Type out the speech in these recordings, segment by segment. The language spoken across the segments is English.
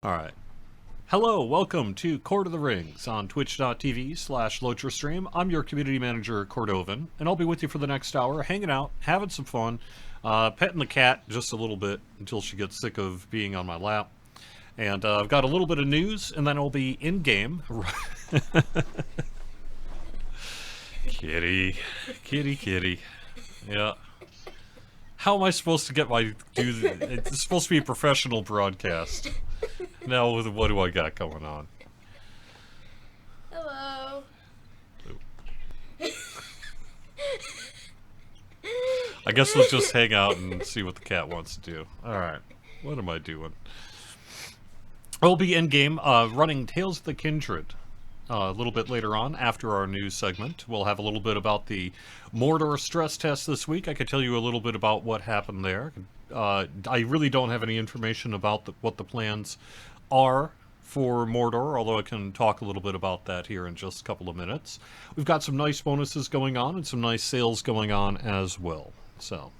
Alright. Hello, welcome to Court of the Rings on twitch.tv/LocherStream. I'm your community manager, Cordovan, and I'll be with you for the next hour, hanging out, having some fun, petting the cat just a little bit until she gets sick of being on my lap. And I've got a little bit of news, and then I'll be in-game. Kitty. Kitty, kitty. Yeah. How am I supposed to get it's supposed to be a professional broadcast. Now, what do I got going on? Hello. I guess let's just hang out and see what the cat wants to do. Alright. What am I doing? I'll be in-game running Tales of the Kindred a little bit later on after our news segment. We'll have a little bit about the Mordor stress test this week. I could tell you a little bit about what happened there. I really don't have any information about what the plans are for Mordor, although I can talk a little bit about that here in just a couple of minutes. We've got some nice bonuses going on and some nice sales going on as well. So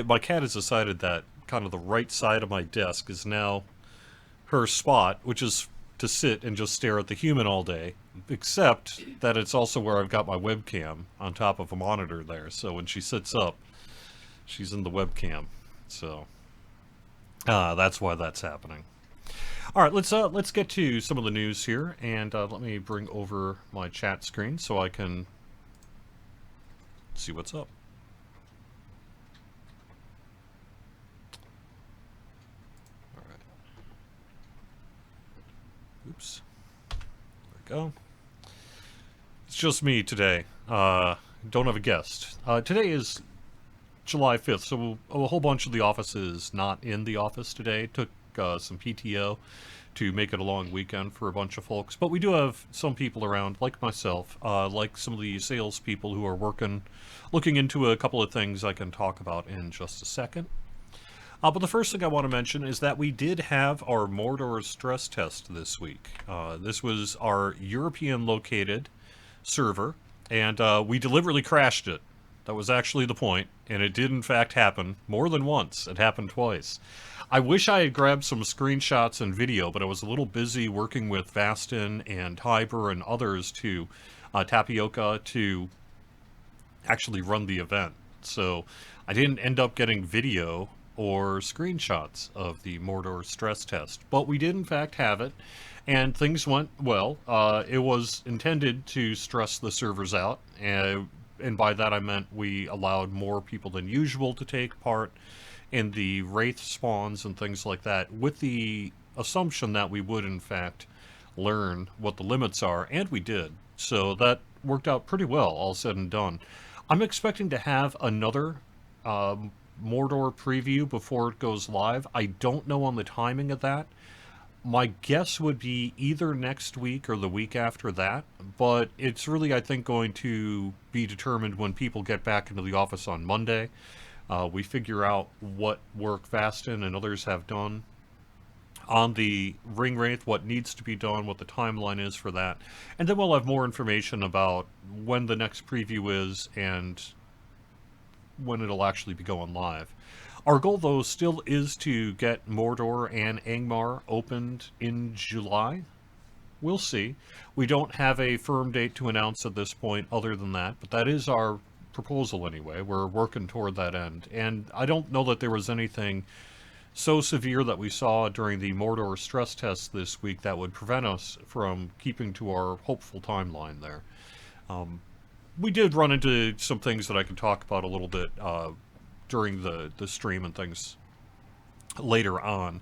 my cat has decided that kind of the right side of my desk is now her spot, which is to sit and just stare at the human all day, except that it's also where I've got my webcam on top of a monitor there, so when she sits up, she's in the webcam. So that's why that's happening. Alright, let's get to some of the news here, and let me bring over my chat screen so I can see what's up. Oops. There we go. It's just me today. Don't have a guest. Today is July 5th, so a whole bunch of the office is not in the office today. Took some PTO to make it a long weekend for a bunch of folks. But we do have some people around, like myself, like some of the salespeople who are looking into a couple of things I can talk about in just a second. But the first thing I want to mention is that we did have our Mordor stress test this week. This was our European-located server, and we deliberately crashed it. That was actually the point, and it did in fact happen more than once. It happened twice. I wish I had grabbed some screenshots and video, but I was a little busy working with Vastin and Hyber and others to Tapioca to actually run the event. So I didn't end up getting video or screenshots of the Mordor stress test, but we did in fact have it, and things went well. It was intended to stress the servers out, and by that I meant we allowed more people than usual to take part in the wraith spawns and things like that, with the assumption that we would in fact learn what the limits are, and we did. So that worked out pretty well, all said and done. I'm expecting to have another Mordor preview before it goes live. I don't know on the timing of that. My guess would be either next week or the week after that, but it's really, I think, going to be determined when people get back into the office on Monday. We figure out what work Vastin and others have done on the Ring Wraith, what needs to be done, what the timeline is for that, and then we'll have more information about when the next preview is and when it'll actually be going live. Our goal, though, still is to get Mordor and Angmar opened in July. We'll see. We don't have a firm date to announce at this point other than that, but that is our proposal anyway. We're working toward that end. And I don't know that there was anything so severe that we saw during the Mordor stress test this week that would prevent us from keeping to our hopeful timeline there. We did run into some things that I can talk about a little bit during the stream and things later on.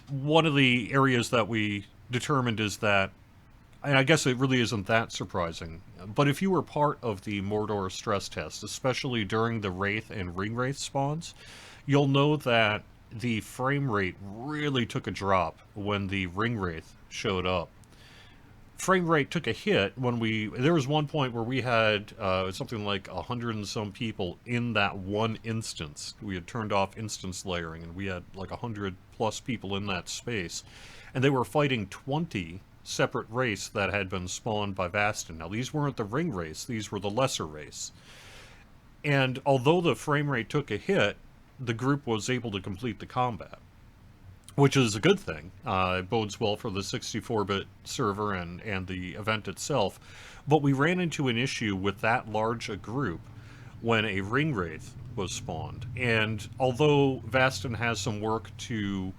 One of the areas that we determined is that, and I guess it really isn't that surprising, but if you were part of the Mordor stress test, especially during the Wraith and Ring Wraith spawns, you'll know that the frame rate really took a drop when the Ring Wraith showed up. Frame rate took a hit when there was one point where we had something like 100 and some people in that one instance. We had turned off instance layering, and we had like 100 plus people in that space, and they were fighting 20 separate race that had been spawned by Vastin. Now, these weren't the ring race, these were the lesser race. And although the frame rate took a hit, the group was able to complete the combat, which is a good thing. It bodes well for the 64-bit server and the event itself. But we ran into an issue with that large a group when a ring wraith was spawned. And although Vastin has some work to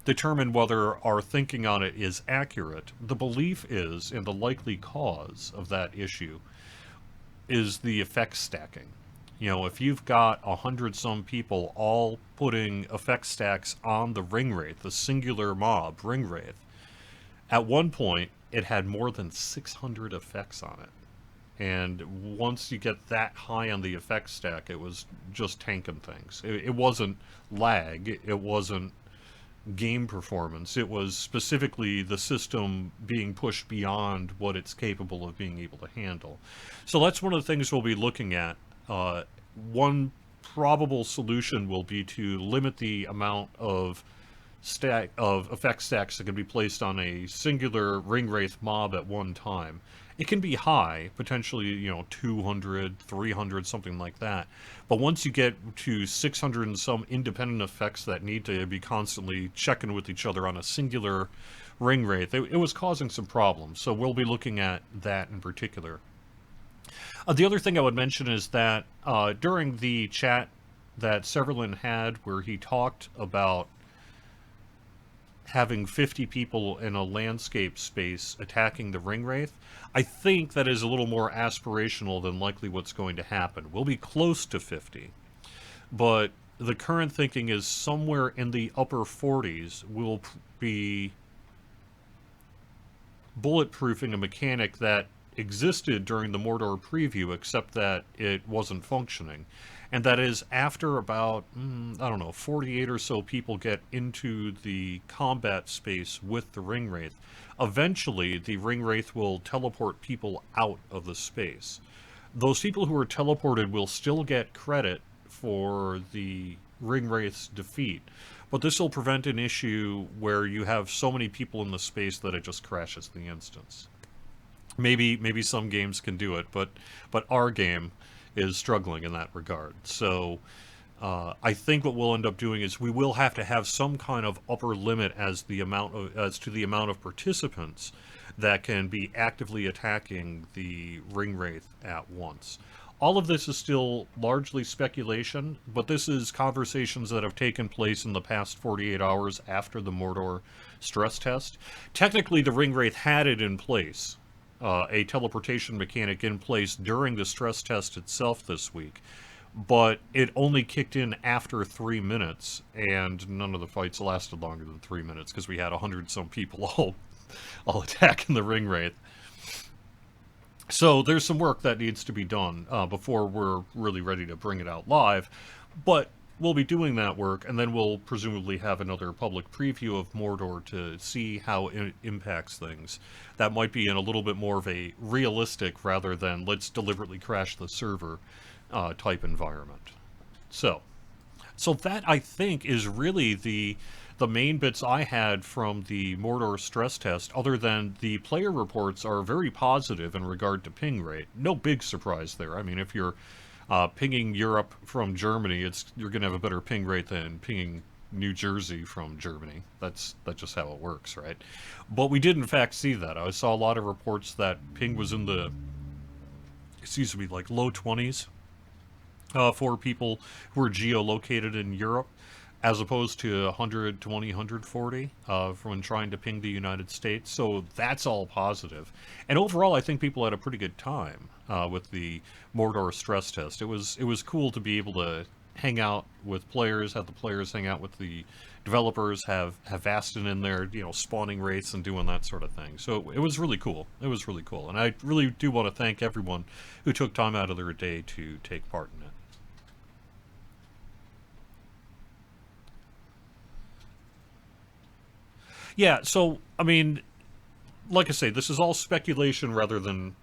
determine whether our thinking on it is accurate, the belief is, and the likely cause of that issue, is the effect stacking. You know, if you've got 100 some people all putting effect stacks on the ring wraith, the singular mob ring wraith, at one point it had more than 600 effects on it. And once you get that high on the effect stack, it was just tanking things. It wasn't lag, it wasn't game performance, it was specifically the system being pushed beyond what it's capable of being able to handle. So that's one of the things we'll be looking at. One probable solution will be to limit the amount of effect stacks that can be placed on a singular ring wraith mob at one time. It can be high, potentially, 200, 300, something like that. But once you get to 600 and some independent effects that need to be constantly checking with each other on a singular ring wraith, it was causing some problems. So we'll be looking at that in particular. The other thing I would mention is that during the chat that Severlin had where he talked about having 50 people in a landscape space attacking the ring wraith, I think that is a little more aspirational than likely what's going to happen. We'll be close to 50, but the current thinking is somewhere in the upper 40s we'll be bulletproofing a mechanic that existed during the Mordor preview, except that it wasn't functioning. And that is after about, 48 or so people get into the combat space with the ring wraith, eventually the ring wraith will teleport people out of the space. Those people who are teleported will still get credit for the ring wraith's defeat, but this will prevent an issue where you have so many people in the space that it just crashes the instance. Maybe some games can do it, but our game is struggling in that regard. So I think what we'll end up doing is we will have to have some kind of upper limit as to the amount of participants that can be actively attacking the ring wraith at once. All of this is still largely speculation, but this is conversations that have taken place in the past 48 hours after the Mordor stress test. Technically, the ring wraith had it in place. A teleportation mechanic in place during the stress test itself this week, but it only kicked in after 3 minutes, and none of the fights lasted longer than 3 minutes because we had 100-some people all attacking the ring wraith. So there's some work that needs to be done before we're really ready to bring it out live, but we'll be doing that work, and then we'll presumably have another public preview of Mordor to see how it impacts things. That might be in a little bit more of a realistic rather than let's deliberately crash the server type environment. So that, I think, is really the main bits I had from the Mordor stress test, other than the player reports are very positive in regard to ping rate. No big surprise there. I mean, if you're pinging Europe from Germany, you're going to have a better ping rate than pinging New Jersey from Germany. That's just how it works, right? But we did in fact see that. I saw a lot of reports that ping was in the, like low 20s for people who are geolocated in Europe, as opposed to 120, 140 when trying to ping the United States. So that's all positive. And overall, I think people had a pretty good time with the Mordor stress test. It was cool to be able to hang out with players, have the players hang out with the developers, have Vastin in there, spawning wraiths and doing that sort of thing. So it was really cool. It was really cool. And I really do want to thank everyone who took time out of their day to take part in it. Yeah, so, I mean, like I say, this is all speculation rather than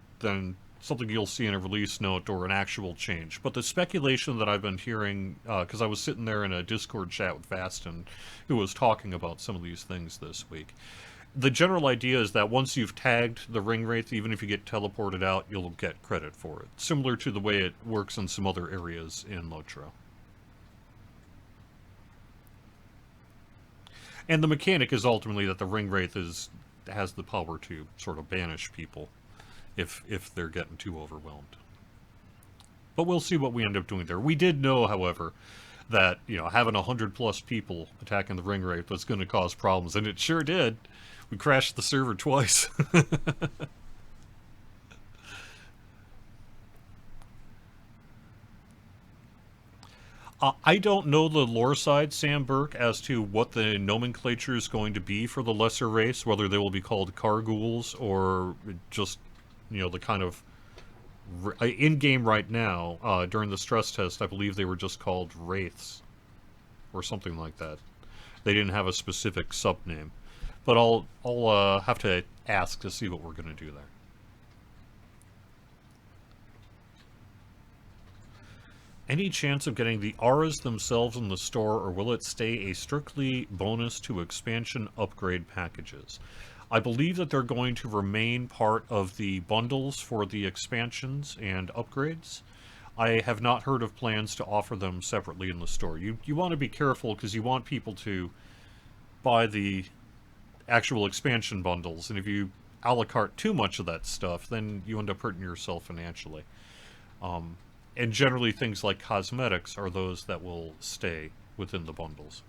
something you'll see in a release note or an actual change. But the speculation that I've been hearing, because I was sitting there in a Discord chat with Vastin, who was talking about some of these things this week. The general idea is that once you've tagged the ring wraith, even if you get teleported out, you'll get credit for it. Similar to the way it works in some other areas in Lotro. And the mechanic is ultimately that the ring wraith has the power to sort of banish people if they're getting too overwhelmed. But we'll see what we end up doing there. We did know, however, that having 100+ people attacking the ring wraith was going to cause problems, and it sure did. We crashed the server twice. I don't know the lore side, Sam Burke, as to what the nomenclature is going to be for the lesser race, whether they will be called Karghouls or just, the kind of... In-game right now, during the stress test, I believe they were just called Wraiths, or something like that. They didn't have a specific sub-name. But I'll have to ask to see what we're going to do there. Any chance of getting the auras themselves in the store, or will it stay a strictly bonus to expansion upgrade packages? I believe that they're going to remain part of the bundles for the expansions and upgrades. I have not heard of plans to offer them separately in the store. You want to be careful because you want people to buy the actual expansion bundles, and if you a la carte too much of that stuff, then you end up hurting yourself financially. And generally things like cosmetics are those that will stay within the bundles.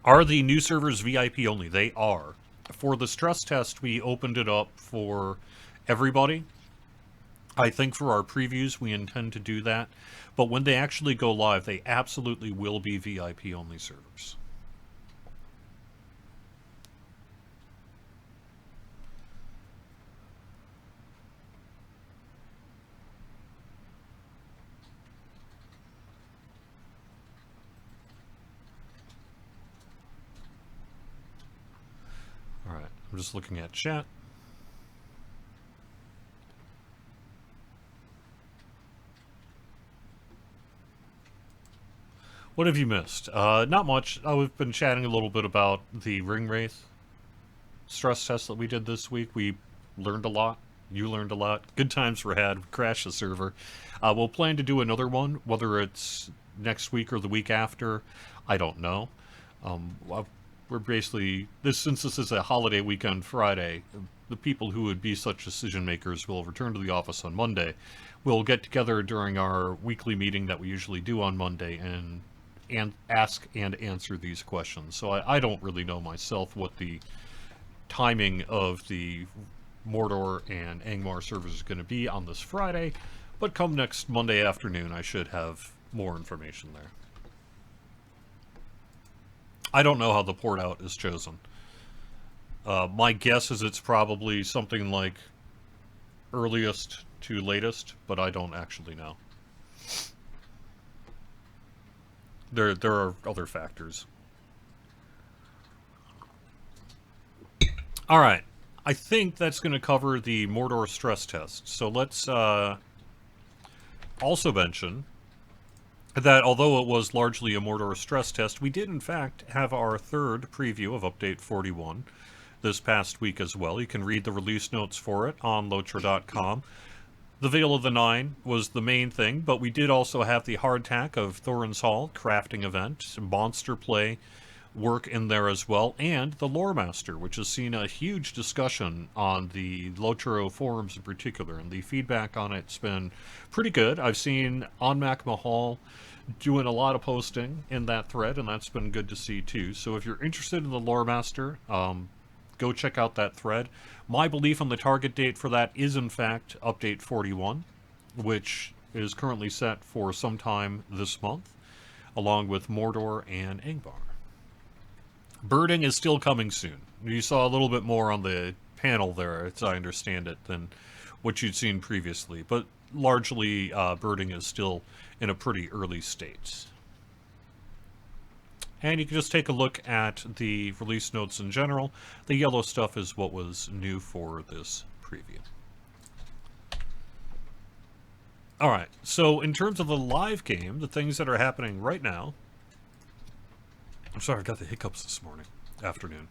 Are the new servers VIP only? They are. For the stress test, we opened it up for everybody. I think for our previews, we intend to do that. But when they actually go live, they absolutely will be VIP only servers. Alright, I'm just looking at chat. What have you missed? Not much. We've been chatting a little bit about the Ring Wraith stress test that we did this week. We learned a lot. You learned a lot. Good times were had. We crashed the server. We'll plan to do another one, whether it's next week or the week after. I don't know. We're basically, since this is a holiday weekend Friday, the people who would be such decision makers will return to the office on Monday. We'll get together during our weekly meeting that we usually do on Monday and ask and answer these questions. So I don't really know myself what the timing of the Mordor and Angmar servers is going to be on this Friday, but come next Monday afternoon I should have more information there. I don't know how the port out is chosen. My guess is it's probably something like earliest to latest, but I don't actually know. There are other factors. Alright, I think that's going to cover the Mordor stress test. So let's also mention that although it was largely a Mordor stress test, we did in fact have our third preview of Update 41 this past week as well. You can read the release notes for it on Lotra.com. The Veil of the Nine was the main thing, but we did also have the hardtack of Thorin's Hall crafting event, some monster play work in there as well, and the Lore Master, which has seen a huge discussion on the Lotro forums in particular, and the feedback on it's been pretty good. I've seen Onmac Mahal doing a lot of posting in that thread, and that's been good to see too. So if you're interested in the Lore Master, go check out that thread. My belief on the target date for that is in fact Update 41, which is currently set for sometime this month, along with Mordor and Angmar. Birding is still coming soon. You saw a little bit more on the panel there, as I understand it, than what you'd seen previously, but largely birding is still in a pretty early state. And you can just take a look at the release notes in general. The yellow stuff is what was new for this preview. Alright, so in terms of the live game, the things that are happening right now... I'm sorry, I got the hiccups this afternoon.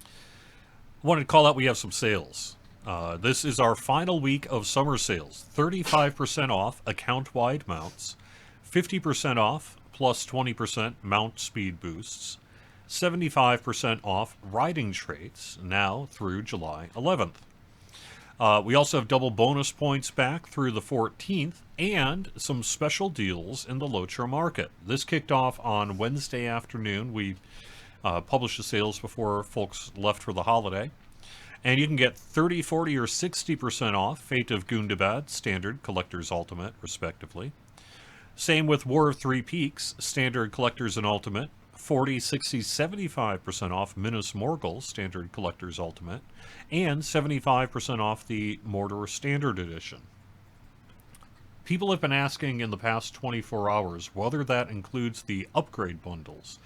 I wanted to call out we have some sales. This is our final week of summer sales. 35% off account-wide mounts, 50% off plus 20% mount speed boosts, 75% off riding traits now through July 11th. We also have double bonus points back through the 14th and some special deals in the Lotra market. This kicked off on Wednesday afternoon. We published the sales before folks left for the holiday. And you can get 30, 40, or 60% off Fate of Gundabad, Standard, Collector's Ultimate, respectively. Same with War of Three Peaks, Standard, Collector's, and Ultimate. 40, 60, 75% off Minas Morgul, Standard, Collector's, Ultimate. And 75% off the Mordor Standard Edition. People have been asking in the past 24 hours whether that includes the upgrade bundles.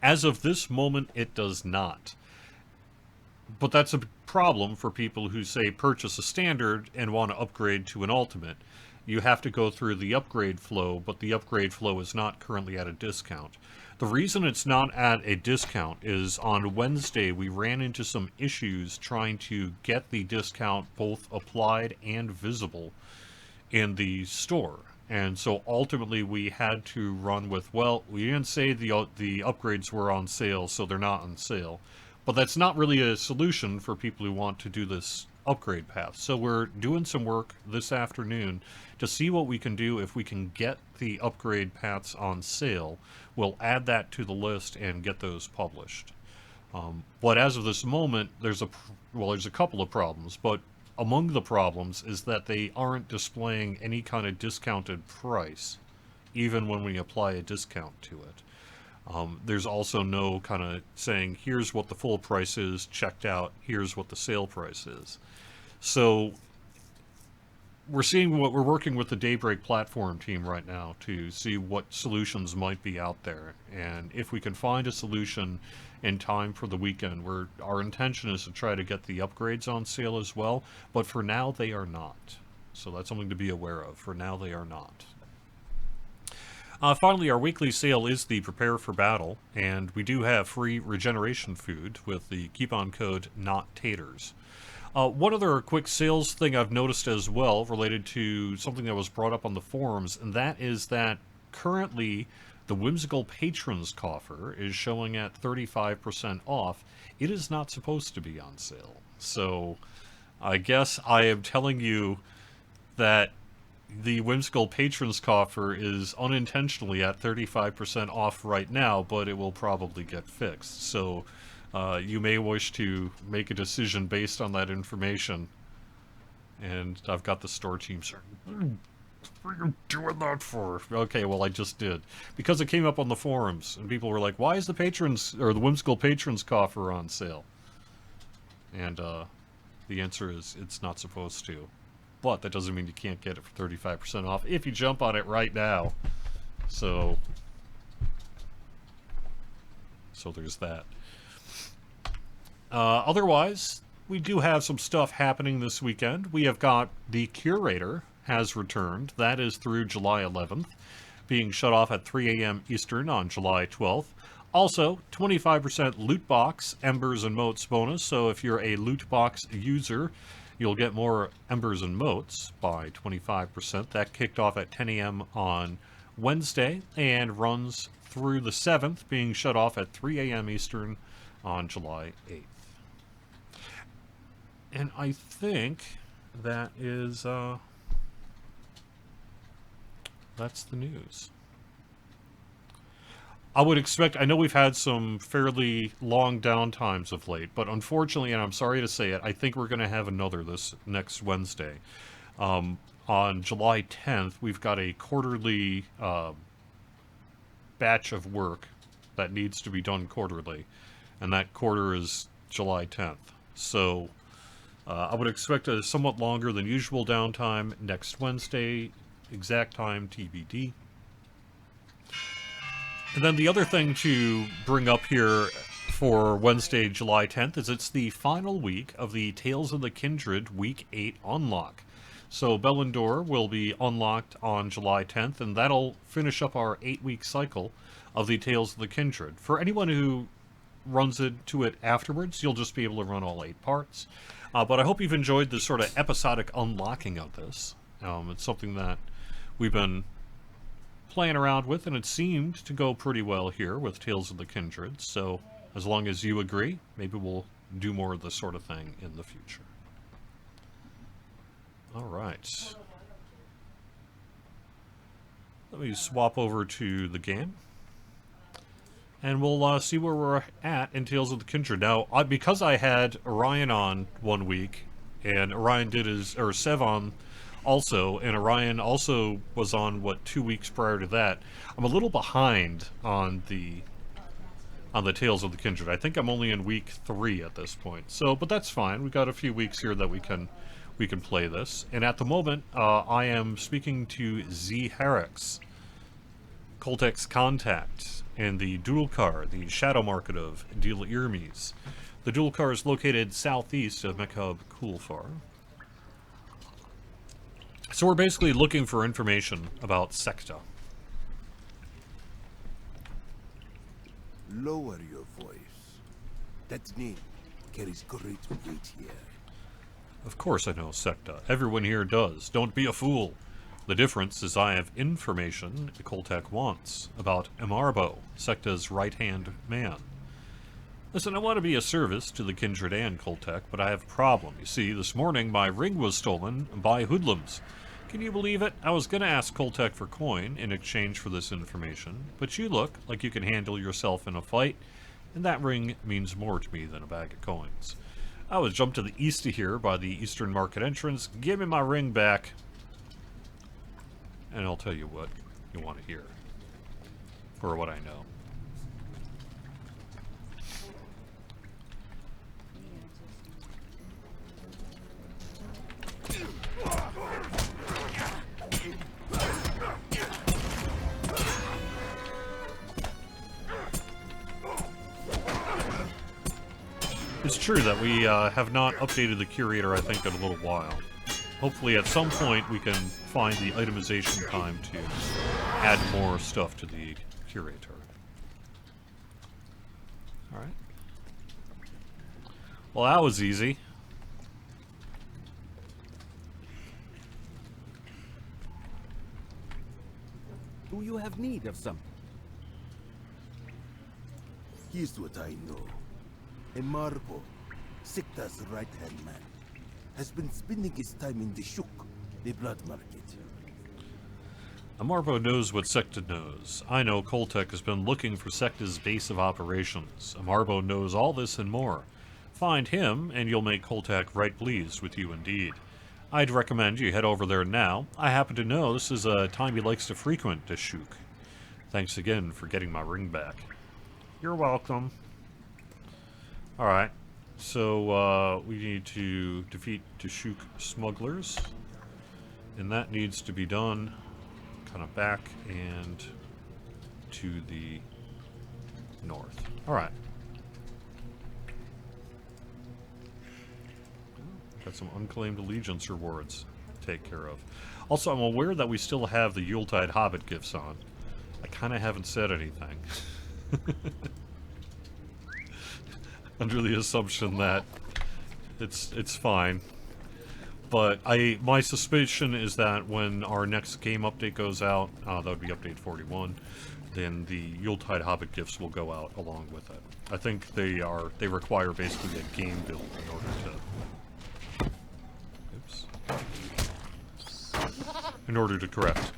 As of this moment, it does not. But that's a problem for people who, say, purchase a standard and want to upgrade to an ultimate. You have to go through the upgrade flow, but the upgrade flow is not currently at a discount. The reason it's not at a discount is on Wednesday we ran into some issues trying to get the discount both applied and visible in the store. And so ultimately we had to run with, well, we didn't say the upgrades were on sale, so they're not on sale. But that's not really a solution for people who want to do this upgrade path. So we're doing some work this afternoon to see what we can do if we can get the upgrade paths on sale. We'll add that to the list and get those published. But as of this moment, there's a couple of problems. But among the problems is that they aren't displaying any kind of discounted price, even when we apply a discount to it. There's also no kind of saying, here's what the full price is, checked out, here's what the sale price is. So we're working with the Daybreak platform team right now to see what solutions might be out there. And if we can find a solution in time for the weekend, our intention is to try to get the upgrades on sale as well. But for now, they are not. So that's something to be aware of. For now, they are not. Finally, our weekly sale is the Prepare for Battle, and we do have free regeneration food with the coupon code NOTTATERS. One other quick sales thing I've noticed as well related to something that was brought up on the forums, and that is that currently the Whimsical Patrons coffer is showing at 35% off. It is not supposed to be on sale. So I guess I am telling you that the Whimsical Patrons coffer is unintentionally at 35% off right now, but it will probably get fixed. So you may wish to make a decision based on that information. And I've got the store team saying, what are you doing that for? Okay, well, I just did. Because it came up on the forums, and people were like, why is the Whimsical Patrons coffer on sale? And the answer is, it's not supposed to. But that doesn't mean you can't get it for 35% off if you jump on it right now. So there's that. Otherwise, we do have some stuff happening this weekend. We have got the Curator has returned. That is through July 11th, being shut off at 3 a.m. Eastern on July 12th. Also, 25% loot box embers and motes bonus. So if you're a loot box user, you'll get more embers and motes by 25%. That kicked off at 10 a.m. on Wednesday and runs through the 7th, being shut off at 3 a.m. Eastern on July 8th. And I think that is, that's the news. I would expect, I know we've had some fairly long downtimes of late, but unfortunately, and I'm sorry to say it, I think we're going to have another this next Wednesday. On July 10th, we've got a quarterly batch of work that needs to be done quarterly, and that quarter is July 10th. So I would expect a somewhat longer than usual downtime next Wednesday, exact time TBD. And then the other thing to bring up here for Wednesday, July 10th, is it's the final week of the Tales of the Kindred Week 8 unlock. So Belindor will be unlocked on July 10th, and that'll finish up our 8-week cycle of the Tales of the Kindred. For anyone who runs into it afterwards, you'll just be able to run all 8 parts. But I hope you've enjoyed the sort of episodic unlocking of this. It's something that we've been playing around with, and it seemed to go pretty well here with Tales of the Kindred. So, as long as you agree, maybe we'll do more of this sort of thing in the future. Alright. Let me swap over to the game. And we'll see where we're at in Tales of the Kindred. Now, because I had Orion on 1 week, and Orion did his, or Sev on also, and Orion also was on, 2 weeks prior to that, I'm a little behind on the Tales of the Kindred. I think I'm only in week 3 at this point. So, but that's fine. We've got a few weeks here that we can play this. And at the moment, I am speaking to Z Herix, Coltech's contact, and the dual car, the shadow market of Dil Irmes. The dual car is located southeast of Mechub Kulfar. So we're basically looking for information about Secta. Lower your voice. That name carries great weight here. Of course I know Secta. Everyone here does. Don't be a fool. The difference is I have information Coltech wants about Emarbo, Secta's right-hand man. Listen, I want to be a service to the Kindred and Coltech, but I have a problem. You see, this morning my ring was stolen by hoodlums. Can you believe it? I was going to ask Coltech for coin in exchange for this information, but you look like you can handle yourself in a fight, and that ring means more to me than a bag of coins. I was jumped to the east of here by the eastern market entrance. Give me my ring back. And I'll tell you what you want to hear. Or what I know. It's true that we have not updated the curator, I think, in a little while. Hopefully at some point we can find the itemization time to add more stuff to the curator. Alright. Well, that was easy. Do you have need of something? Here's what I know. Emarbo, Secta's right-hand man, has been spending his time in the Shuk, the blood market. Emarbo knows what Secta knows. I know Coltech has been looking for Secta's base of operations. Emarbo knows all this and more. Find him, and you'll make Coltech right pleased with you indeed. I'd recommend you head over there now. I happen to know this is a time he likes to frequent the Shuk. Thanks again for getting my ring back. You're welcome. Alright, so we need to defeat Tashuk smugglers, and that needs to be done kind of back and to the north. Alright. Got some unclaimed allegiance rewards to take care of. Also, I'm aware that we still have the Yuletide Hobbit gifts on. I kind of haven't said anything. Under the assumption that it's fine. But my suspicion is that when our next game update goes out, that would be update 41, then the Yuletide Hobbit gifts will go out along with it. I think they require basically a game build in order to correct.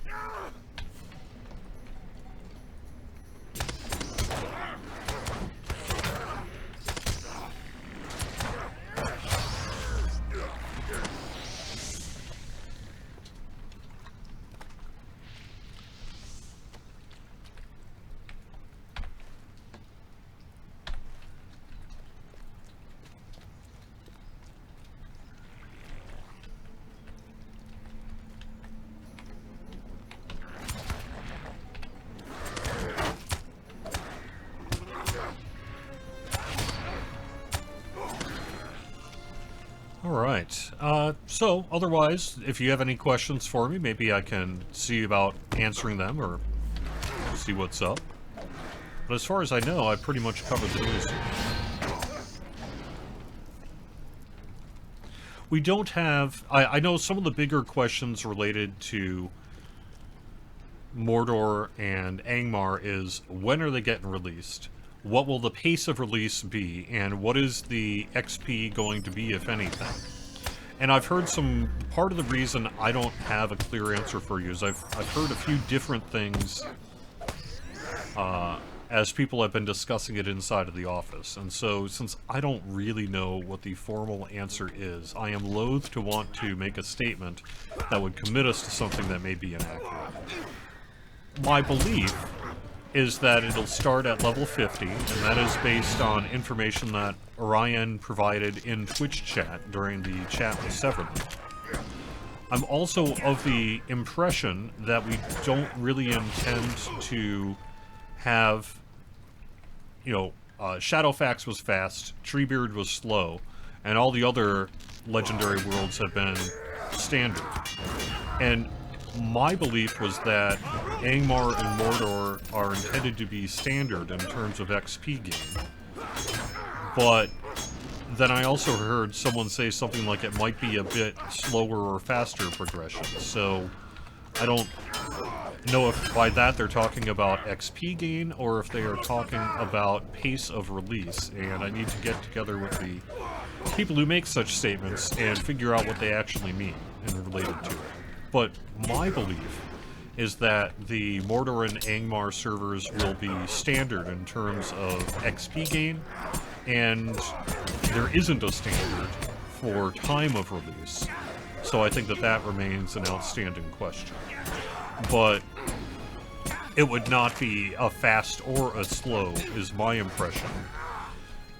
Alright, so otherwise, if you have any questions for me, maybe I can see about answering them or see what's up. But as far as I know, I pretty much covered the news. We don't have... I know some of the bigger questions related to Mordor and Angmar is, when are they getting released? What will the pace of release be? And what is the XP going to be, if anything? And I've heard part of the reason I don't have a clear answer for you is I've heard a few different things as people have been discussing it inside of the office. And so, since I don't really know what the formal answer is, I am loath to want to make a statement that would commit us to something that may be inaccurate. My belief is that it'll start at level 50, and that is based on information that Orion provided in Twitch chat during the chat with Severin. I'm also of the impression that we don't really intend to have, Shadowfax was fast, Treebeard was slow, and all the other legendary worlds have been standard. And my belief was that Angmar and Mordor are intended to be standard in terms of XP gain. But then I also heard someone say something like it might be a bit slower or faster progression. So I don't know if by that they're talking about XP gain or if they are talking about pace of release. And I need to get together with the people who make such statements and figure out what they actually mean and related to it. But my belief is that the Mordor and Angmar servers will be standard in terms of XP gain, and there isn't a standard for time of release. So I think that remains an outstanding question. But it would not be a fast or a slow, is my impression,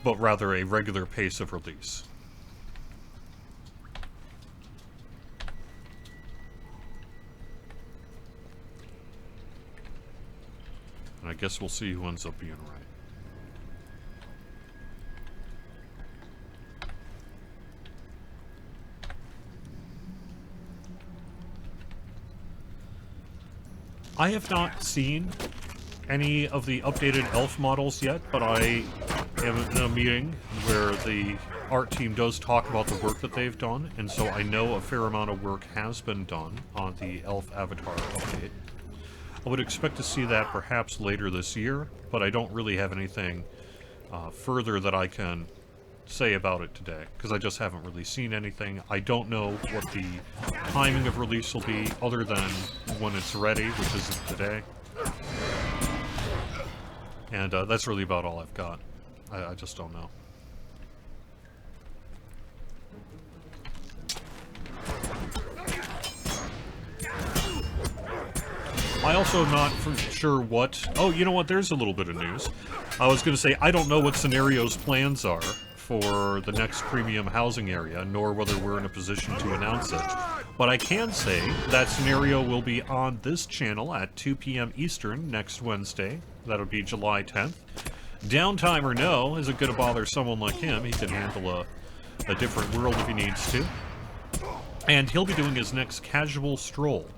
but rather a regular pace of release. And I guess we'll see who ends up being right. I have not seen any of the updated elf models yet, but I am in a meeting where the art team does talk about the work that they've done, and so I know a fair amount of work has been done on the elf avatar update. I would expect to see that perhaps later this year, but I don't really have anything further that I can say about it today, because I just haven't really seen anything. I don't know what the timing of release will be, other than when it's ready, which isn't today. And that's really about all I've got. I just don't know. I also am not for sure what... Oh, you know what? There's a little bit of news. I was going to say, I don't know what Scenario's plans are for the next premium housing area, nor whether we're in a position to announce it. But I can say that Scenario will be on this channel at 2 p.m. Eastern next Wednesday. That'll be July 10th. Downtime or no, is it going to bother someone like him? He can handle a different world if he needs to. And he'll be doing his next casual stroll.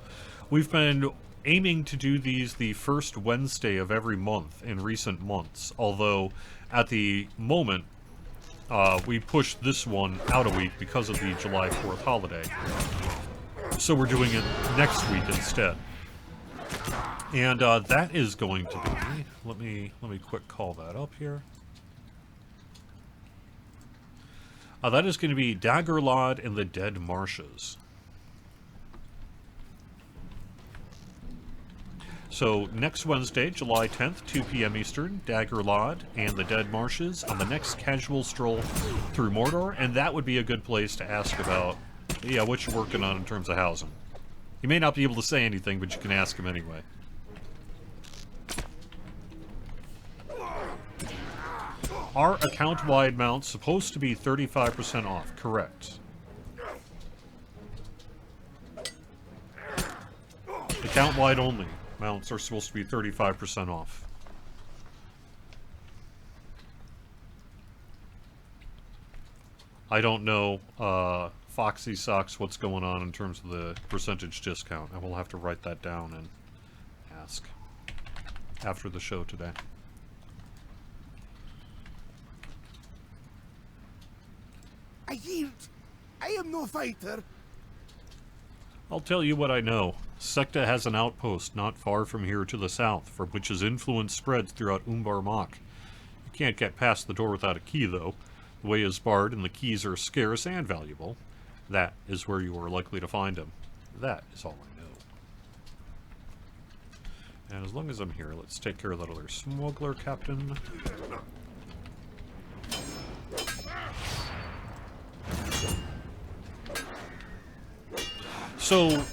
We've been aiming to do these the first Wednesday of every month in recent months, although at the moment we pushed this one out a week because of the July 4th holiday. So we're doing it next week instead. And that is going to be, let me quick call that up here. That is going to be Daggerlod in the Dead Marshes. So, next Wednesday, July 10th, 2 p.m. Eastern, Daggerlod and the Dead Marshes on the next casual stroll through Mordor, and that would be a good place to ask about, yeah, what you're working on in terms of housing. You may not be able to say anything, but you can ask him anyway. Are account-wide mounts supposed to be 35% off? Correct. Account-wide only mounts are supposed to be 35% off. I don't know, Foxy Socks, what's going on in terms of the percentage discount. I will have to write that down and ask after the show today. I yield. I am no fighter. I'll tell you what I know. Secta has an outpost not far from here to the south, from which his influence spreads throughout Umbar Mach. You can't get past the door without a key, though. The way is barred, and the keys are scarce and valuable. That is where you are likely to find him. That is all I know. And as long as I'm here, let's take care of that other smuggler captain. So,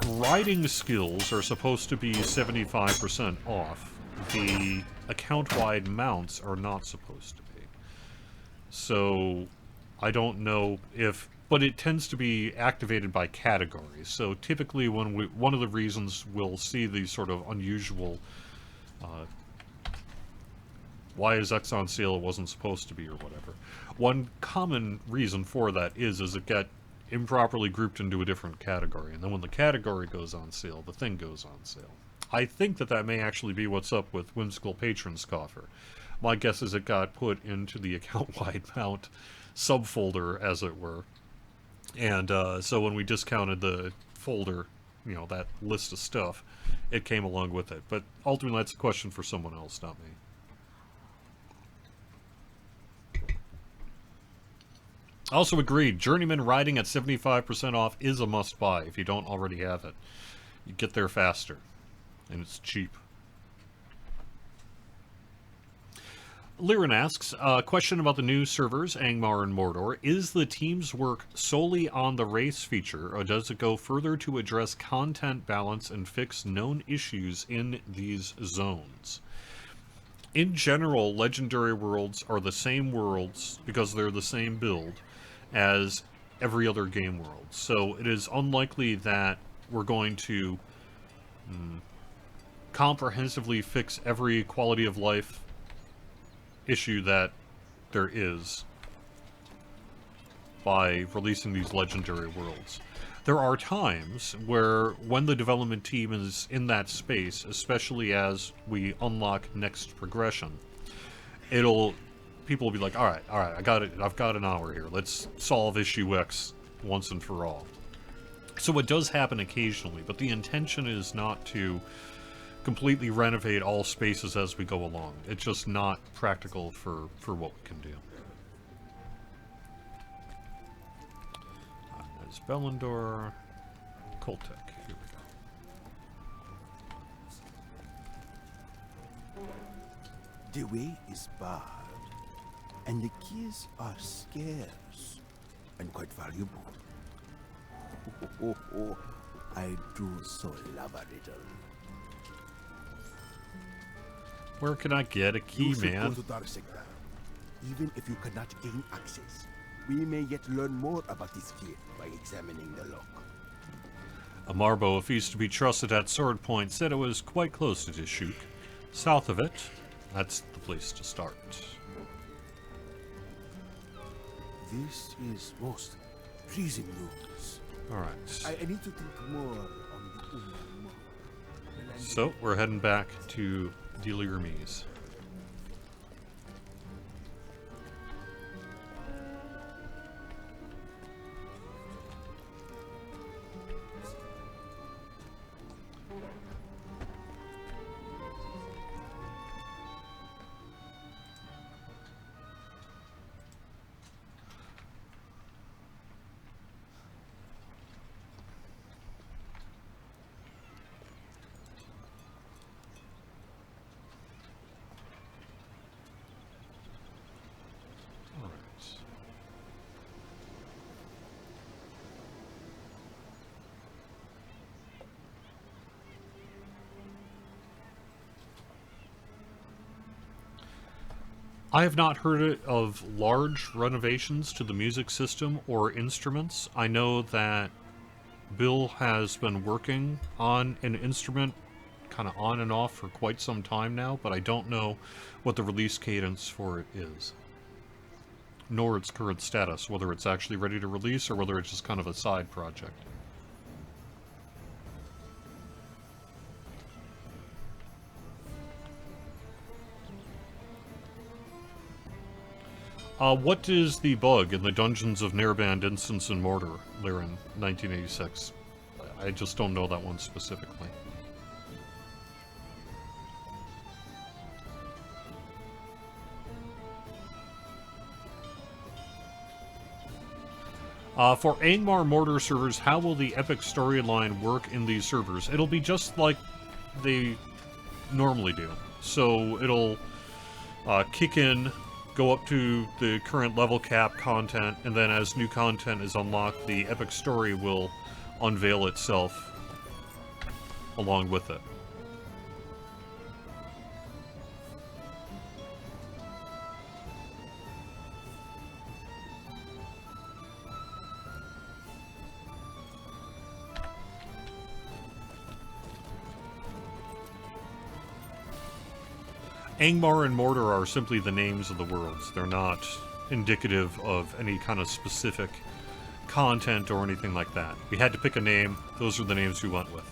riding skills are supposed to be 75% off. The account-wide mounts are not supposed to be. So, I don't know if... But it tends to be activated by categories. So, typically, one of the reasons we'll see these sort of unusual... why is X on sale? It wasn't supposed to be, or whatever. One common reason for that is it got improperly grouped into a different category, and then when the category goes on sale, the thing goes on sale. I think that may actually be what's up with Whimsical Patron's Coffer. My guess is it got put into the account-wide mount subfolder, as it were, and so when we discounted the folder, you know, that list of stuff, it came along with it. But ultimately, that's a question for someone else, not me. Also agreed, Journeyman riding at 75% off is a must-buy if you don't already have it. You get there faster, and it's cheap. Liren asks, question about the new servers, Angmar and Mordor. Is the team's work solely on the race feature, or does it go further to address content balance and fix known issues in these zones? In general, Legendary Worlds are the same worlds, because they're the same build, as every other game world. So it is unlikely that we're going to comprehensively fix every quality of life issue that there is by releasing these Legendary Worlds. There are times where, when the development team is in that space, especially as we unlock next progression, people will be like, all right, I got it. I've got an hour here. Let's solve issue X once and for all. So it does happen occasionally, but the intention is not to completely renovate all spaces as we go along. It's just not practical for what we can do. There's Bellendor, Koltek. Here we go. The way is barred, and the keys are scarce and quite valuable. I do so love a riddle. Where can I get a key, you should man? Go to Dark Sector. Even if you cannot gain access, we may yet learn more about this fear by examining the lock. Amarbo, if he's to be trusted at sword point, said it was quite close to Dishuk. South of it, that's the place to start. This is most pleasing news. Alright. I need to think more on the Umar. So, we're heading back to Delirmes. I have not heard of large renovations to the music system or instruments. I know that Bill has been working on an instrument kind of on and off for quite some time now, but I don't know what the release cadence for it is, nor its current status, whether it's actually ready to release or whether it's just kind of a side project. What is the bug in the Dungeons of Nerband instance in Mordor, Liren, 1986? I just don't know that one specifically. For Angmar Mordor servers, how will the epic storyline work in these servers? It'll be just like they normally do. So it'll kick in, go up to the current level cap content, and then as new content is unlocked, the epic story will unveil itself along with it. Angmar and Mordor are simply the names of the worlds. They're not indicative of any kind of specific content or anything like that. We had to pick a name. Those are the names we went with.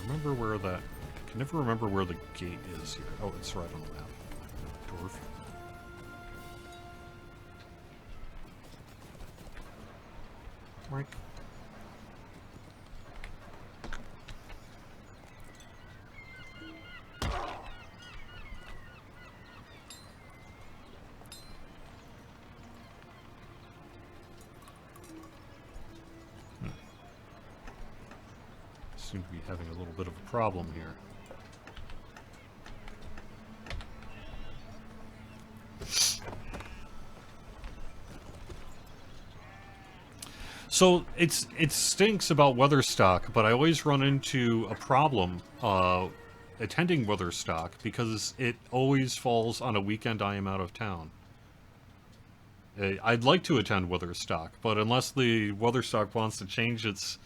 Remember where that... I can never remember where the gate is here. Oh, it's right on the map. Dwarf. Right. Seem to be having a little bit of a problem here. So it stinks about Weatherstock, but I always run into a problem attending Weatherstock because it always falls on a weekend I am out of town. I'd like to attend Weatherstock, but unless the Weatherstock wants to change its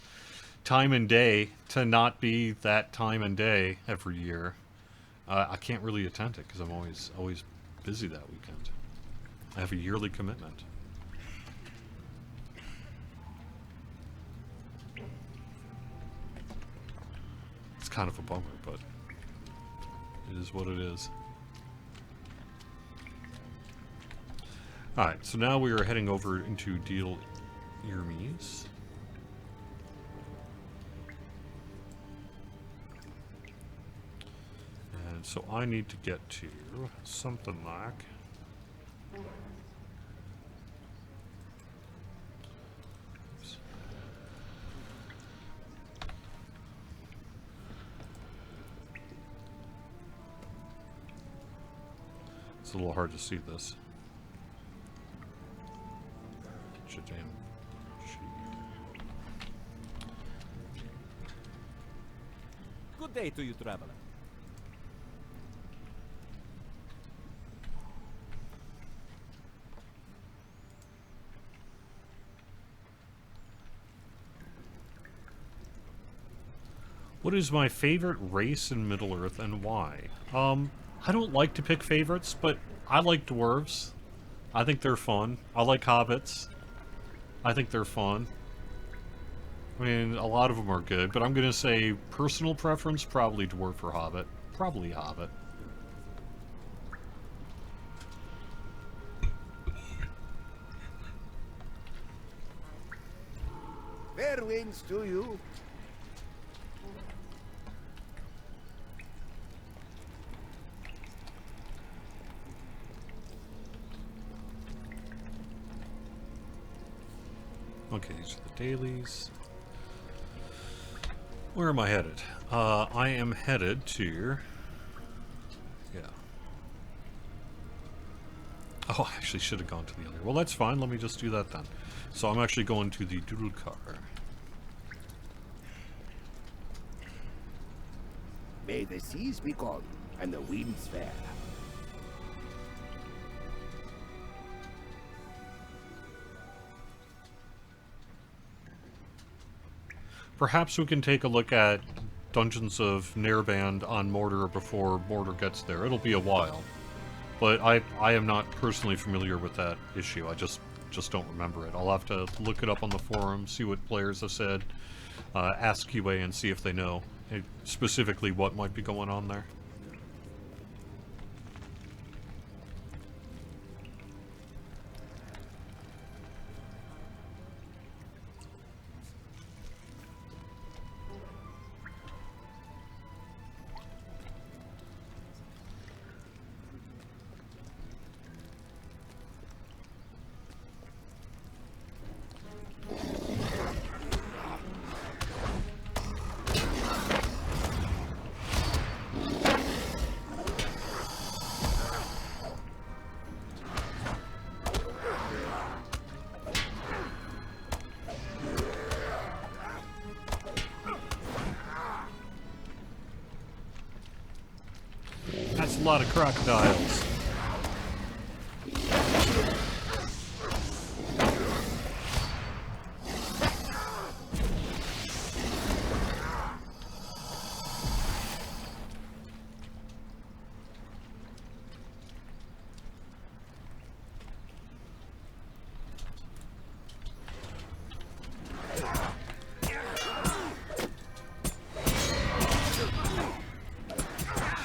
time and day to not be that time and day every year, I can't really attend it because I'm always busy that weekend. I have a yearly commitment. It's kind of a bummer, but it is what it is. Alright, so now we are heading over into Deal Irmies. And so I need to get to something like... Oops. It's a little hard to see this. Good day to you, traveler. What is my favorite race in Middle-earth and why? I don't like to pick favorites, but I like dwarves. I think they're fun. I like hobbits. I think they're fun. I mean, a lot of them are good, but I'm gonna say personal preference, probably dwarf or hobbit. Probably hobbit. Fair winds to you. Okay, these are the dailies. Where am I headed? I am headed to... Yeah. Oh, I actually should have gone to the other. Well, that's fine. Let me just do that then. So I'm actually going to the Doodle Car. May the seas be calm and the winds fair. Perhaps we can take a look at Dungeons of Nerband on Mordor before Mordor gets there. It'll be a while. But I am not personally familiar with that issue. I just don't remember it. I'll have to look it up on the forum, see what players have said, ask QA and see if they know specifically what might be going on there. lot of crocodiles.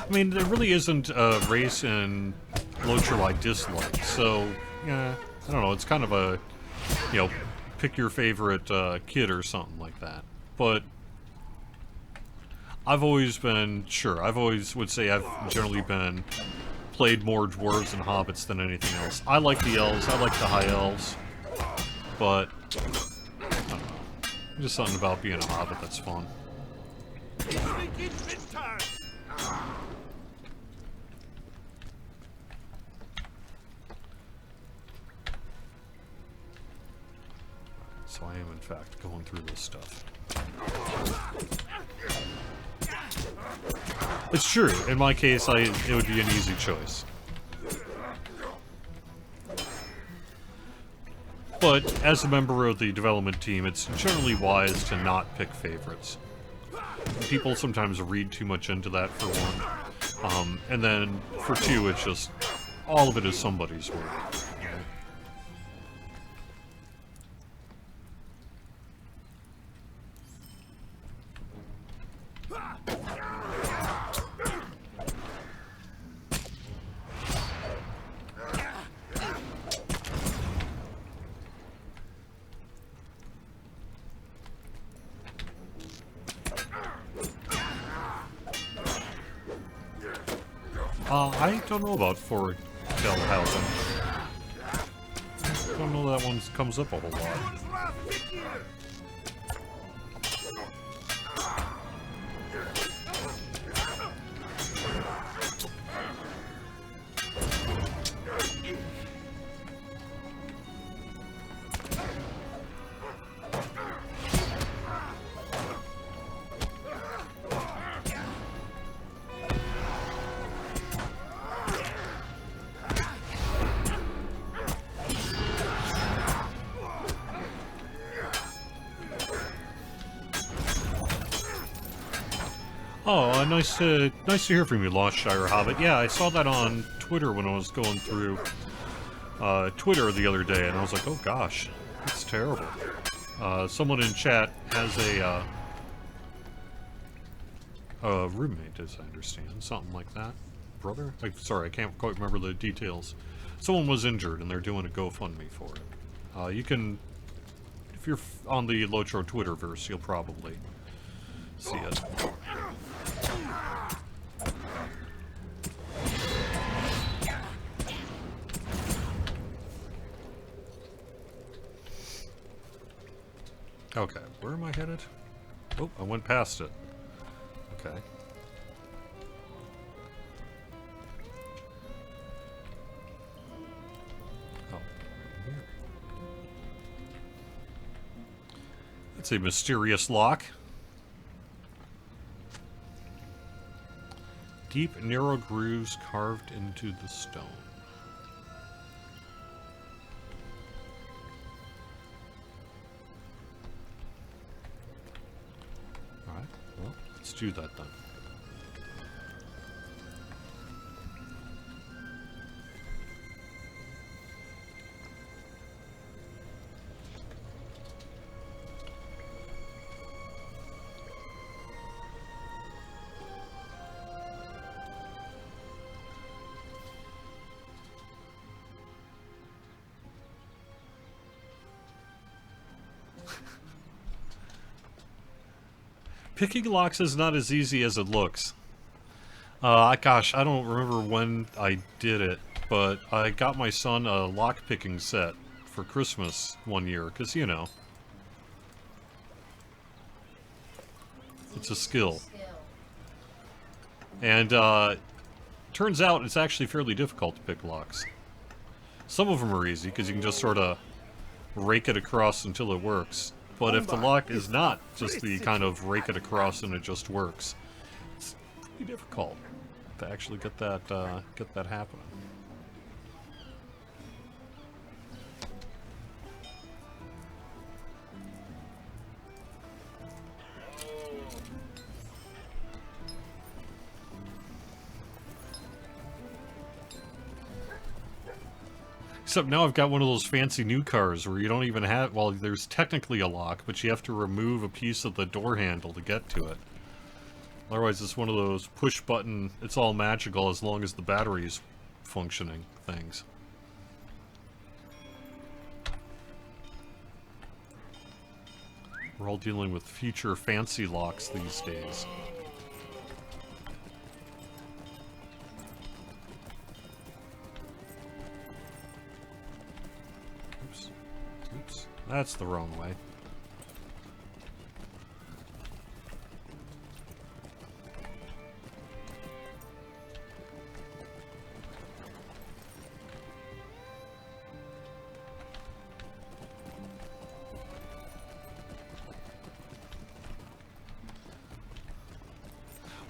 I mean, there really isn't a race in Lotro I dislike, so, yeah, I don't know, it's kind of a, you know, pick your favorite kid or something like that. But I've always been, sure, I've always would say I've generally been played more dwarves and hobbits than anything else. I like the elves, I like the high elves, but I don't know, just something about being a hobbit that's fun. So I am, in fact, going through this stuff. It's true. In my case, it would be an easy choice. But as a member of the development team, it's generally wise to not pick favorites. People sometimes read too much into that, for one. And then, for two, it's just, all of it is somebody's work. I don't know about Fort Delhausen. I don't know that one comes up a whole lot. Oh, nice to hear from you, Lostshire Hobbit. Yeah, I saw that on Twitter when I was going through Twitter the other day, and I was like, oh gosh, that's terrible. Someone in chat has a roommate, as I understand, something like that. Brother? Sorry, I can't quite remember the details. Someone was injured, and they're doing a GoFundMe for it. You can, if you're on the Lotro Twitterverse, you'll probably see it. Okay, where am I headed? Oh, I went past it. Okay. Oh, here. That's a mysterious lock. Deep, narrow grooves carved into the stone. Alright, well, let's do that then. Picking locks is not as easy as it looks. Gosh, I don't remember when I did it, but I got my son a lock-picking set for Christmas one year, because, you know, it's a skill. And, turns out it's actually fairly difficult to pick locks. Some of them are easy, because you can just sort of rake it across until it works. But if the lock is not just the kind of rake it across and it just works, it's pretty difficult. to actually get that happening. Except now I've got one of those fancy new cars where you don't even have... Well, there's technically a lock, but you have to remove a piece of the door handle to get to it. Otherwise, it's one of those push-button, it's all magical as long as the battery's functioning things. We're all dealing with future fancy locks these days. Oops, that's the wrong way.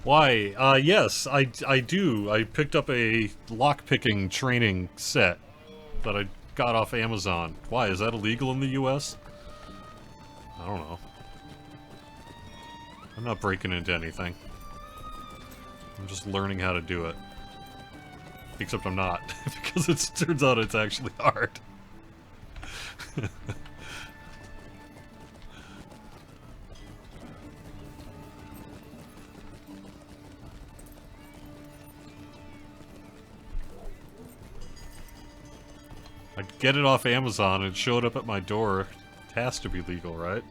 Why? Yes, I do. I picked up a lockpicking training set that I got off Amazon. Why? Is that illegal in the US? I don't know. I'm not breaking into anything. I'm just learning how to do it. Except I'm not, because it turns out it's actually hard. I get it off Amazon and it showed up at my door. It has to be legal, right?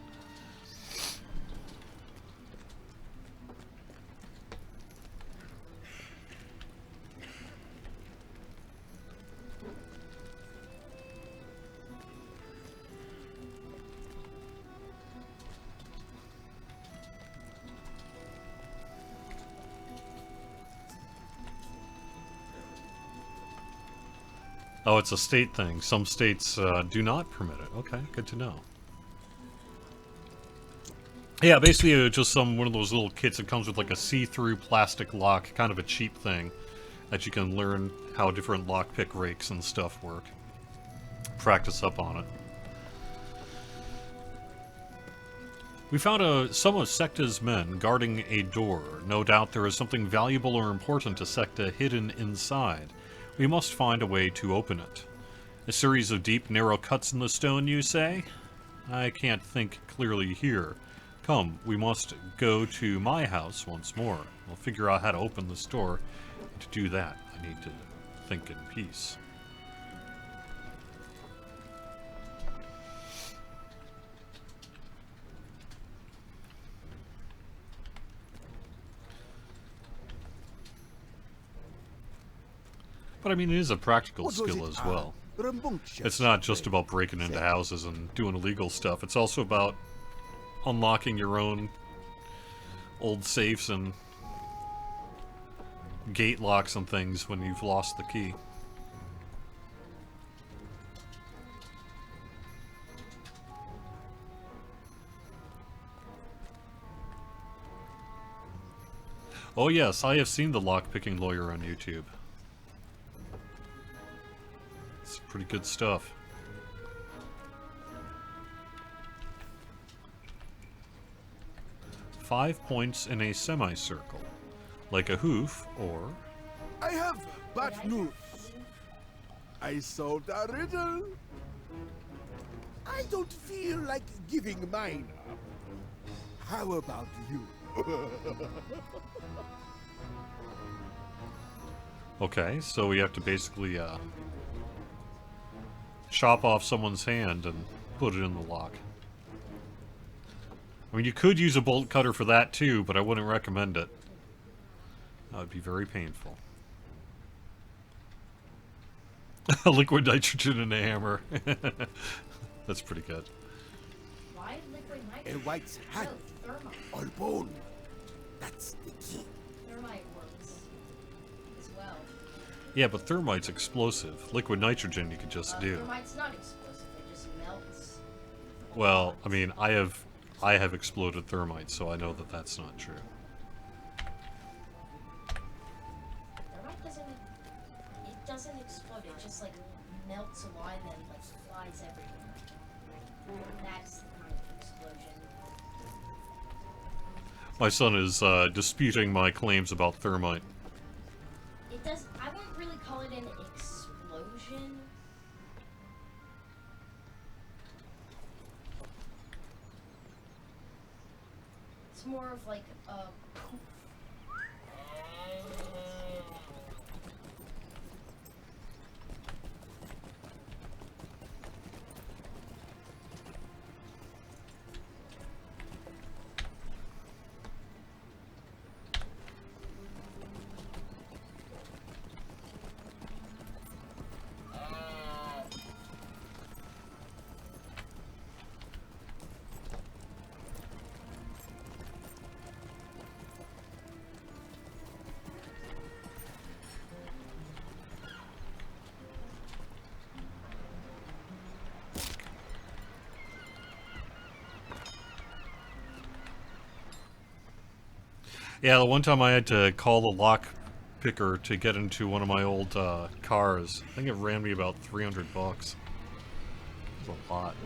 Oh, it's a state thing. Some states do not permit it. Okay, good to know. Yeah, basically just one of those little kits that comes with like a see-through plastic lock, kind of a cheap thing, that you can learn how different lockpick rakes and stuff work. Practice up on it. We found some of Secta's men guarding a door. No doubt there is something valuable or important to Secta hidden inside. We must find a way to open it. A series of deep, narrow cuts in the stone, you say? I can't think clearly here. Come, we must go to my house once more. We'll figure out how to open this door. And to do that, I need to think in peace. But I mean, it is a practical skill as well. It's not just about breaking into houses and doing illegal stuff. It's also about unlocking your own old safes and gate locks and things when you've lost the key. Oh yes, I have seen the lockpicking lawyer on YouTube. It's pretty good stuff. Five points in a semicircle, like a hoof, or... I have bad news. I solved a riddle. I don't feel like giving mine up. How about you? Okay, so we have to basically, chop off someone's hand and put it in the lock. I mean, you could use a bolt cutter for that too, but I wouldn't recommend it. That would be very painful. Liquid nitrogen and a hammer. That's pretty good. Why liquid A nitrogen? white's hand No, thermite. or bone. That's the key. Thermite works as well. Yeah, but thermite's explosive. Liquid nitrogen you could just do. Thermite's not explosive, it just melts. Well, I mean, I have exploded thermite, so I know that that's not true. melts a lot and then like flies everywhere. That's the kind of explosion. My son is disputing my claims about thermite. It does. I wouldn't really call it an explosion. It's more of like a poof. Yeah, the one time I had to call the lock picker to get into one of my old cars, I think it ran me about $300. It was a lot.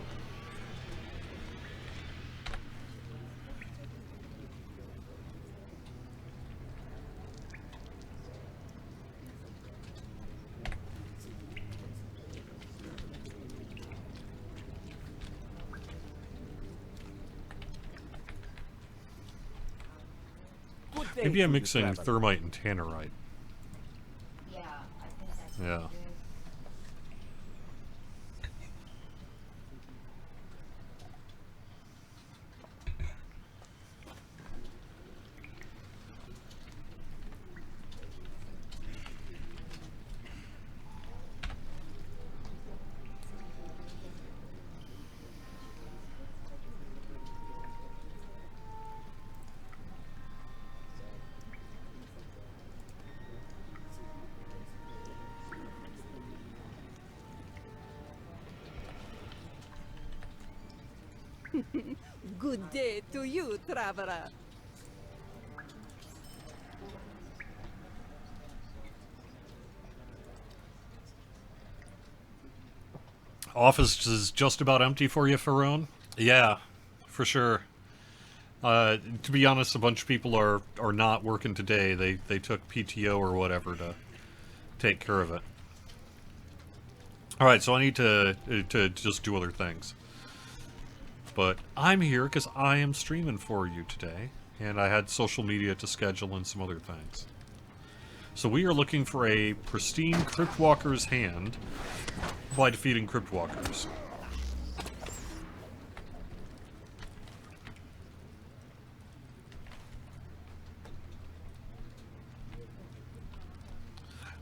Good day Maybe I'm to you, mixing traveler. thermite and tannerite. Yeah, I think that's Yeah. what it is. Good day to you, traveler. Office is just about empty for you, Farone? Yeah, for sure. To be honest, a bunch of people are not working today. They took PTO or whatever to take care of it. All right, so I need to just do other things. But I'm here because I am streaming for you today, and I had social media to schedule and some other things. So we are looking for a pristine Cryptwalker's hand by defeating Cryptwalkers.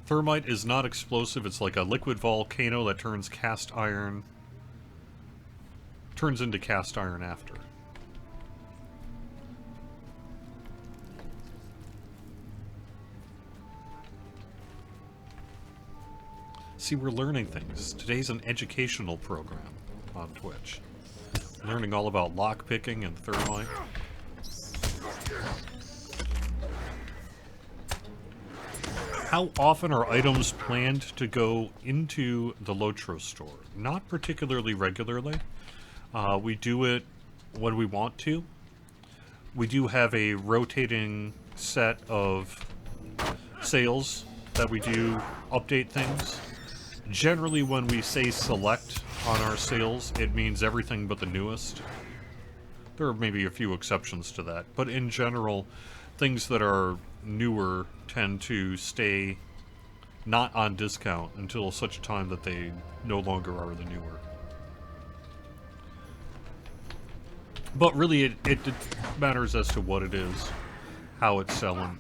Thermite is not explosive. It's like a liquid volcano that turns into cast iron after. See, we're learning things. Today's an educational program on Twitch. Learning all about lockpicking and thermite. How often are items planned to go into the Lotro store? Not particularly regularly. We do it when we want to. We do have a rotating set of sales that we do update things. Generally, when we say select on our sales, it means everything but the newest. There are maybe a few exceptions to that, but in general, things that are newer tend to stay not on discount until such time that they no longer are the newer. But really, it matters as to what it is, how it's selling,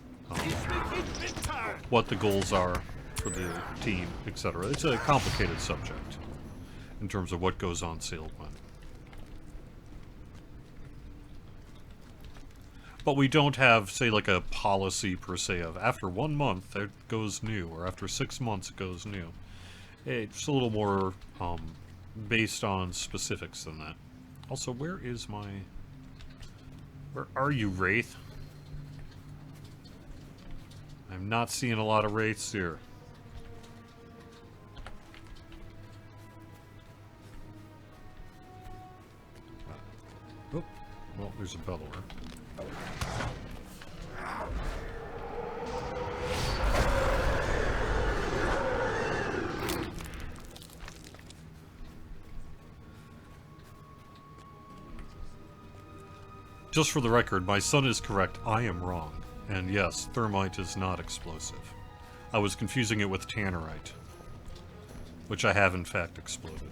what the goals are for the team, etc. It's a complicated subject in terms of what goes on sale when. But we don't have, say, like a policy per se of after 1 month it goes new, or after 6 months it goes new. It's a little more based on specifics than that. Also, where are you, Wraith? I'm not seeing a lot of Wraiths here. Oh, well, there's a bellower. Just for the record, my son is correct. I am wrong. And yes, thermite is not explosive. I was confusing it with tannerite, which I have in fact exploded.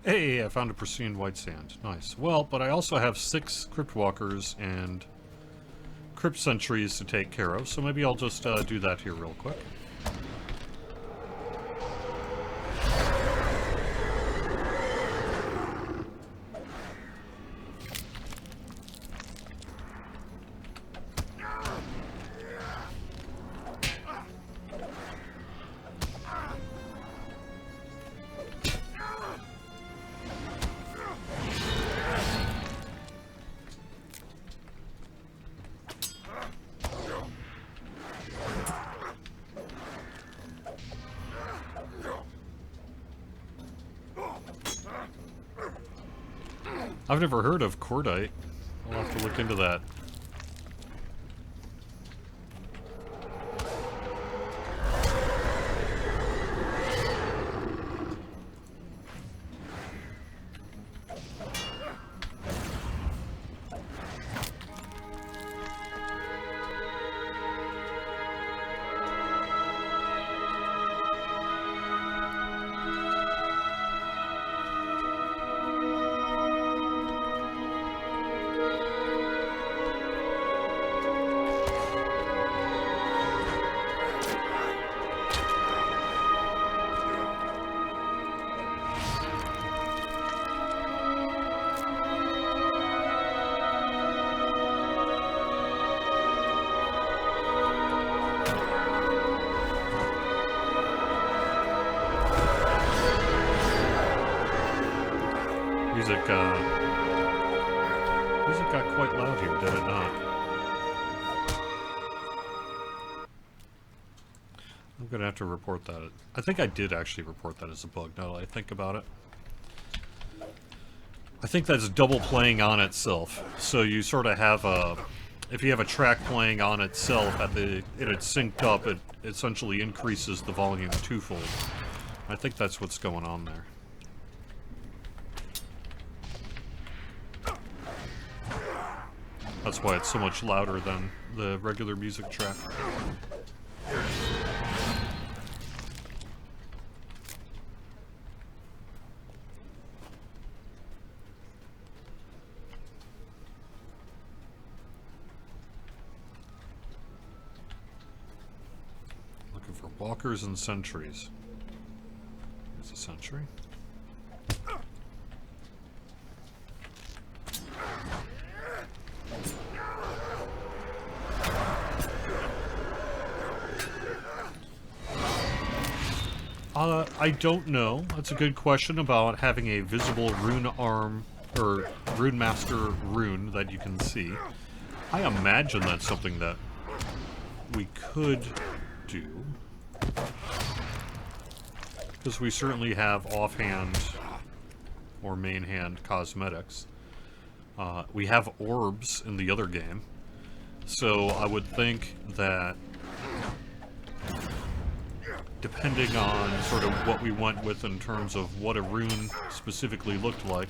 Hey, I found a pristine white sand. Nice. Well, but I also have 6 crypt walkers and crypt sentries to take care of, so maybe I'll just do that here real quick. I've never heard of cordite. I'll have to look into that. Music got quite loud here, did it not? I'm gonna have to report that. I think I did actually report that as a bug, now that I think about it. I think that's double playing on itself. So you sort of have a... If you have a track playing on itself, it's synced up, it essentially increases the volume twofold. I think that's what's going on there. That's why it's so much louder than the regular music track. Looking for walkers and sentries. There's a sentry. I don't know. That's a good question about having a visible rune arm, or rune master rune that you can see. I imagine that's something that we could do. Because we certainly have offhand or main hand cosmetics. We have orbs in the other game. So I would think that depending on sort of what we went with in terms of what a rune specifically looked like,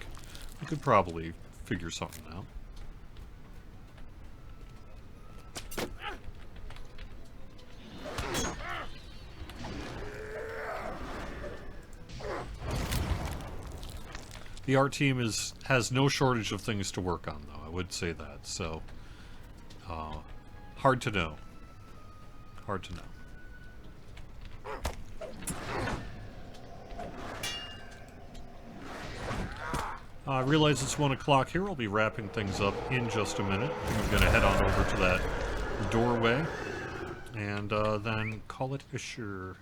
we could probably figure something out. The art team has no shortage of things to work on, though, I I would say that. So, hard to know. Hard to know. I realize it's 1 o'clock here. I'll be wrapping things up in just a minute. I'm going to head on over to that doorway and then call it a sure.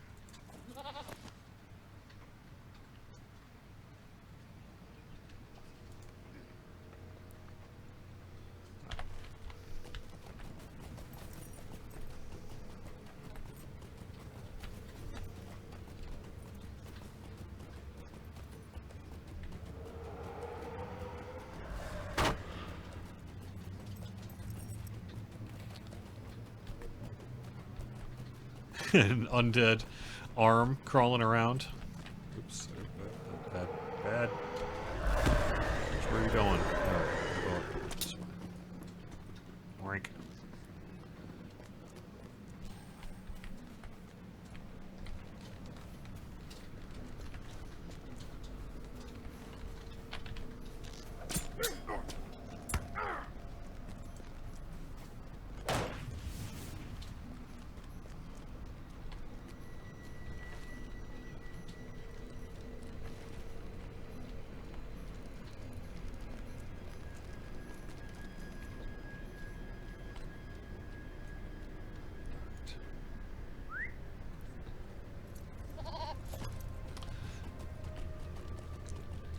An undead arm crawling around. Oops. Bad. Bad. Where are you going? Oh, this way. Rank.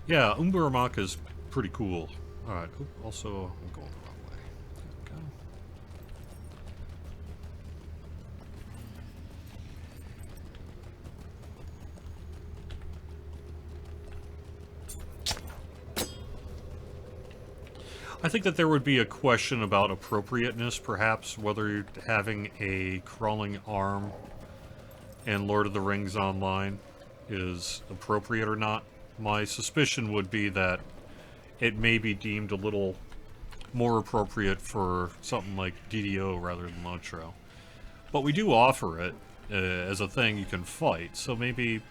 Yeah, Umbaramaka is pretty cool. Alright, also, I'm going the wrong way. There we go. I think that there would be a question about appropriateness, perhaps, whether having a crawling arm in Lord of the Rings Online is appropriate or not. My suspicion would be that it may be deemed a little more appropriate for something like DDO rather than Lotro. But we do offer it as a thing you can fight, so maybe.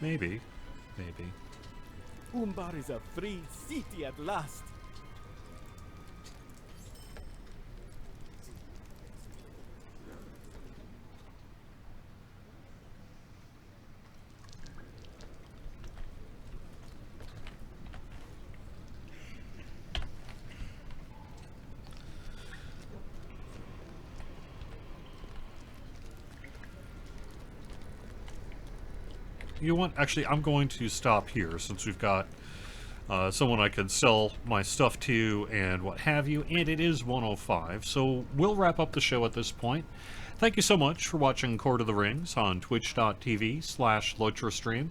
Umbar is a free city at last. You know what? Actually, I'm going to stop here since we've got someone I could sell my stuff to and what have you, and it is 1:05, so we'll wrap up the show at this point. Thank you so much for watching Court of the Rings on twitch.tv/LotraStream.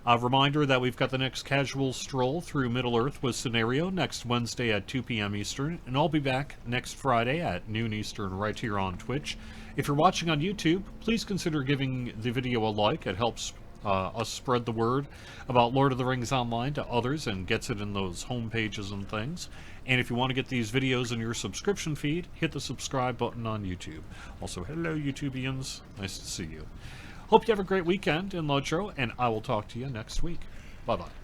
A reminder that we've got the next casual stroll through Middle-earth with Scenario next Wednesday at 2 p.m. Eastern, and I'll be back next Friday at noon Eastern right here on Twitch. If you're watching on YouTube, please consider giving the video a like. It helps us spread the word about Lord of the Rings Online to others and gets it in those home pages and things. And if you want to get these videos in your subscription feed, hit the subscribe button on YouTube. Also, hello YouTubians, nice to see you. Hope you have a great weekend in Lotro, and I will talk to you next week. Bye-bye.